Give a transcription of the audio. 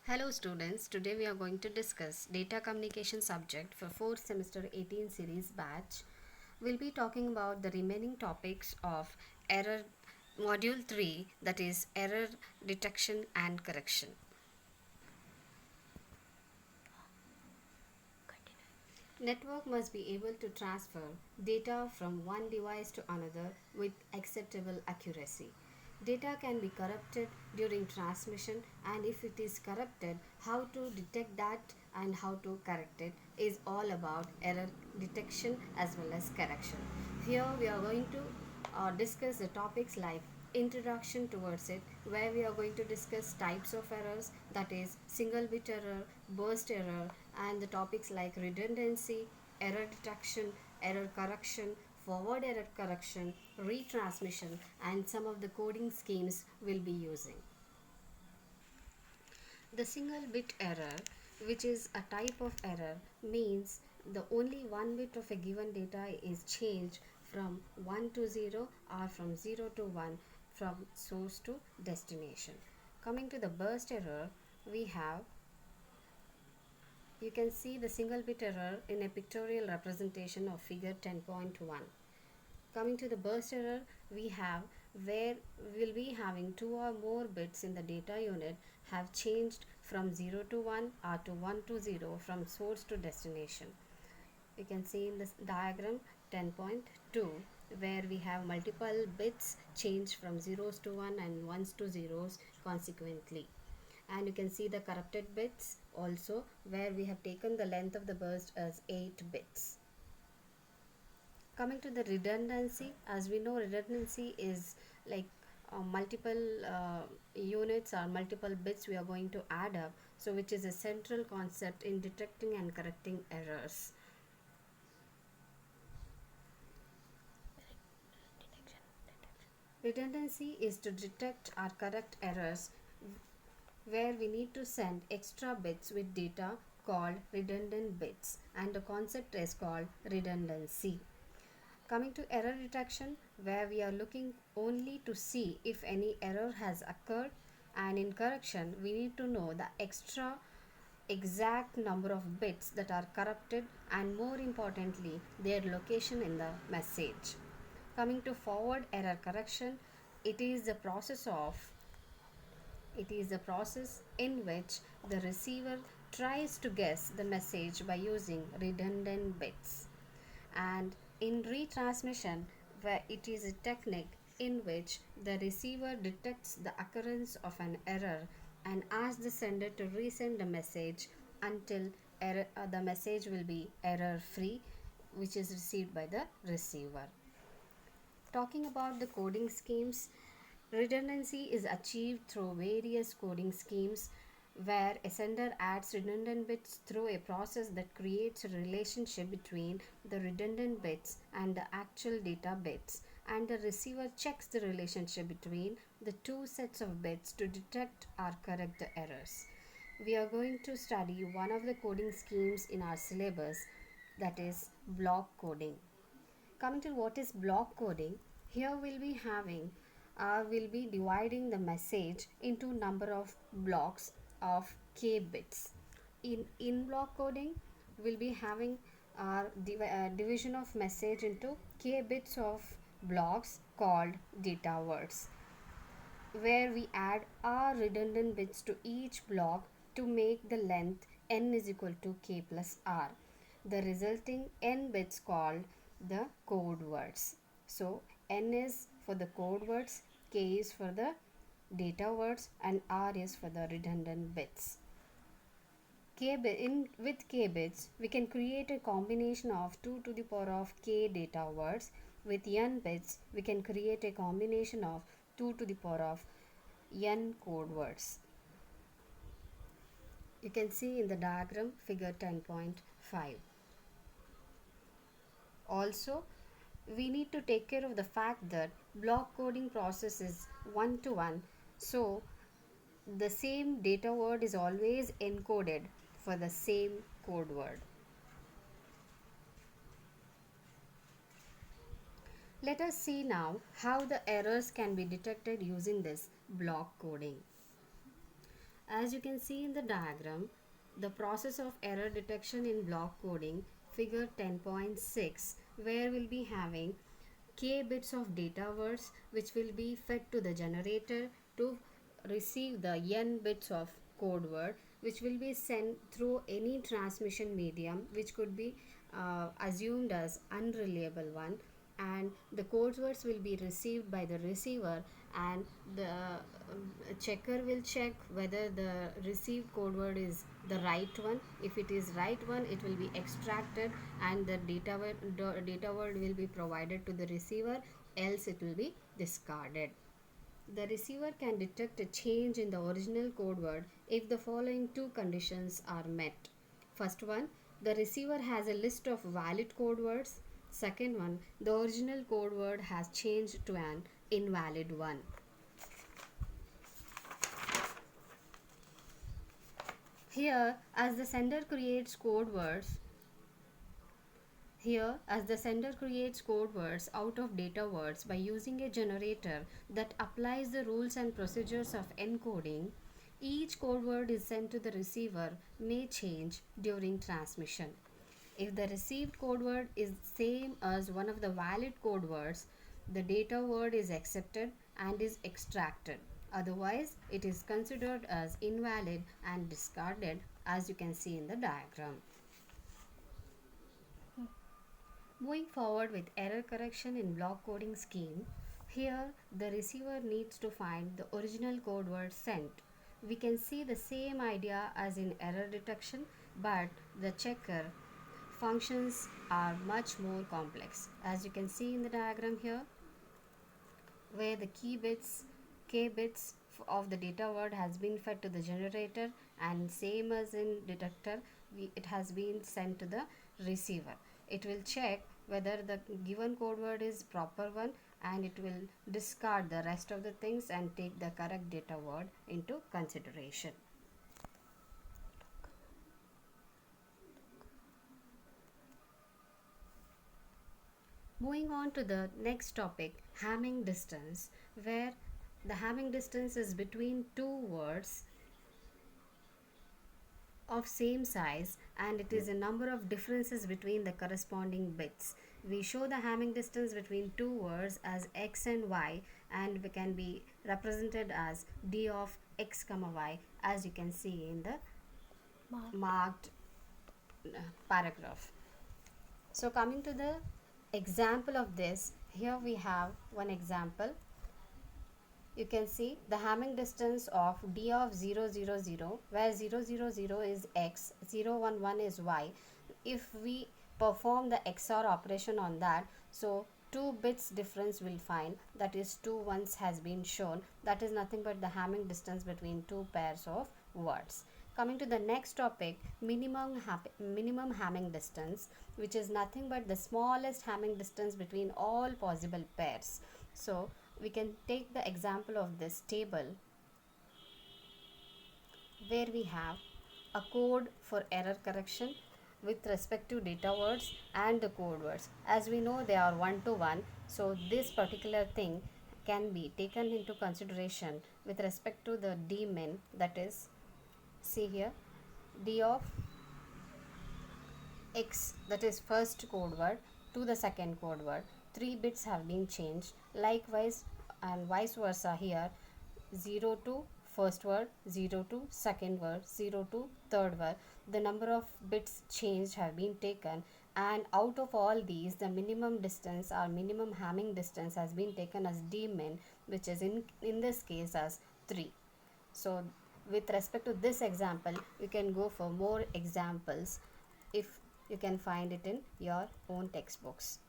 Hello students, today we are going to discuss data communication subject for 4th semester 18 series batch. We'll be talking about the remaining topics of error module 3, that is error detection and correction. Network must be able to transfer data from one device to another with acceptable accuracy. Data can be corrupted during transmission, and if it is corrupted, how to detect that and how to correct it is all about error detection as well as correction. Here we are going to discuss the topics like introduction towards it, where we are going to discuss types of errors, that is single bit error, burst error, and the topics like redundancy, error detection, error correction, forward error correction, retransmission, and some of the coding schemes we'll be using. The single bit error, which is a type of error, means the only one bit of a given data is changed from 1 to 0 or from 0 to 1, from source to destination. Coming to the burst error, we have, you can see the single bit error in a pictorial representation of figure 10.1. Coming to the burst error, we have where we'll be having two or more bits in the data unit have changed from 0 to 1 or to 1 to 0, from source to destination. You can see in this diagram 10.2, where we have multiple bits changed from zeros to 1 and ones to zeros consequently. And you can see the corrupted bits also, where we have taken the length of the burst as 8 bits. Coming to the redundancy, as we know, redundancy is like multiple units or multiple bits we are going to add up, so which is a central concept in detecting and correcting errors. Redundancy is to detect or correct errors where we need to send extra bits with data called redundant bits, and the concept is called redundancy. Coming to error detection, where we are looking only to see if any error has occurred, and in correction we need to know the extra exact number of bits that are corrupted, and more importantly their location in the message. Coming to forward error correction, it is the process of it is the process in which the receiver tries to guess the message by using redundant bits. And in retransmission, where it is a technique in which the receiver detects the occurrence of an error and asks the sender to resend the message until the message will be error free, which is received by the receiver. Talking about the coding schemes, redundancy is achieved through various coding schemes, where a sender adds redundant bits through a process that creates a relationship between the redundant bits and the actual data bits, and the receiver checks the relationship between the two sets of bits to detect or correct the errors. We are going to study one of the coding schemes in our syllabus, that is block coding. Coming to what is block coding, here we'll be dividing the message into number of blocks of k bits. In block coding, we'll be having our division of message into k bits of blocks called data words, where we add r redundant bits to each block to make the length n is equal to k plus r. The resulting n bits called the code words. So n is for the code words, k is for the data words, and r is for the redundant bits. With k bits, we can create a combination of 2 to the power of k data words. With n bits, we can create a combination of 2 to the power of n code words. You can see in the diagram figure 10.5. Also, we need to take care of the fact that block coding process is one to one, so the same data word is always encoded for the same code word. Let us see now how the errors can be detected using this block coding. As you can see in the diagram, the process of error detection in block coding, figure 10.6, where we'll be having k bits of data words which will be fed to the generator to receive the n bits of code word, which will be sent through any transmission medium which could be assumed as unreliable one, and the code words will be received by the receiver, and the checker will check whether the received code word is the right one. If it is right one, it will be extracted and the data word will be provided to the receiver, else it will be discarded. The receiver can detect a change in the original code word if the following two conditions are met. First one, the receiver has a list of valid code words. Second one, the original code word has changed to an invalid one. Here, as the sender creates code words, out of data words by using a generator that applies the rules and procedures of encoding, each code word is sent to the receiver may change during transmission. If the received code word is same as one of the valid code words, the data word is accepted and is extracted. Otherwise, it is considered as invalid and discarded, as you can see in the diagram. Moving forward with error correction in block coding scheme, here the receiver needs to find the original code word sent. We can see the same idea as in error detection, but the checker functions are much more complex. As you can see in the diagram here, where the k bits of the data word has been fed to the generator, and same as in detector, it has been sent to the receiver. It will check whether the given code word is proper one, and it will discard the rest of the things and take the correct data word into consideration. Moving on to the next topic, Hamming distance, where the Hamming distance is between two words of same size, and it is a number of differences between the corresponding bits. We show the Hamming distance between two words as x and y, and we can be represented as d of x comma y, as you can see in the marked paragraph. So coming to the example of this, here we have one example. You can see the Hamming distance of d of 0 0 0, where 0 0 0 is x, 0 1 1 is y. If we perform the XOR operation on that, so 2 bits difference will find, that is 2 ones has been shown. That is nothing but the Hamming distance between two pairs of words. Coming to the next topic, minimum Hamming distance, which is nothing but the smallest Hamming distance between all possible pairs. So we can take the example of this table, where we have a code for error correction with respect to data words and the code words. As we know, they are one to one, so this particular thing can be taken into consideration with respect to the dmin, that is, see here, d of x, that is first code word, to the second code word. 3 bits have been changed. Likewise and vice versa here, 0 to first word, 0 to second word, 0 to third word. The number of bits changed have been taken, and out of all these, the minimum distance or minimum Hamming distance has been taken as dmin, which is in this case as 3. So with respect to this example, you can go for more examples if you can find it in your own textbooks.